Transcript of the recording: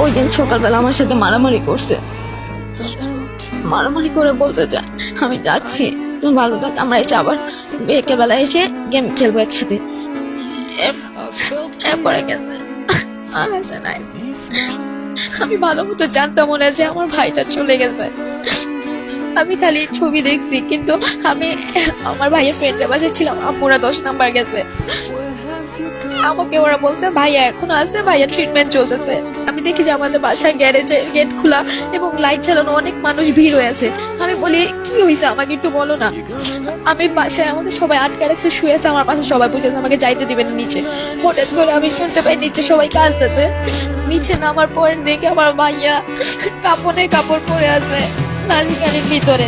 ওই দিন সকালবেলা আমার সাথে মারামারি করছে। মারামারি করে বলতে যে আমি যাচ্ছি, তুমি ভালো থাক, আমরা এসে আবার বিকেলবেলা এসে গেম খেলবো একসাথে। এরপরে গেছে, আর আসে নাই। আমি ভালো মতো জানতাম মনে যে আমার ভাইটা চলে গেছে। আমি খালি ছবি দেখছি, কিন্তু আমি আমার ভাইয়ের ফ্রেন্ডের বাসায় ছিলাম, আপুরা 10 নাম্বার গেছে। আমাকে ওরা বলছে ভাইয়া এখনো আছে, ভাইয়া ট্রিটমেন্ট চলতেছে। আমি দেখি যে আমাদের বাসার গ্যারেজে গেট খোলা এবং লাইট চালানো, অনেক মানুষ ভিড় হয়ে আছে। আমি বলি কি হয়েছে আমাকে একটু বলো না। আমি বাসায় আমাদের সবাই আটকে রাখছে, শুয়ে আছে, আমার পাশে সবাই বুঝেছে আমাকে যাইতে দিবেন নিচে। হঠাৎ করে আমি শুনতে পাই নিচে সবাই কাঁদতেছে। নিচে নামার পর দেখে আমার ভাইয়া কাপড়ে কাপড় পরে আছে নালিকানির ভিতরে।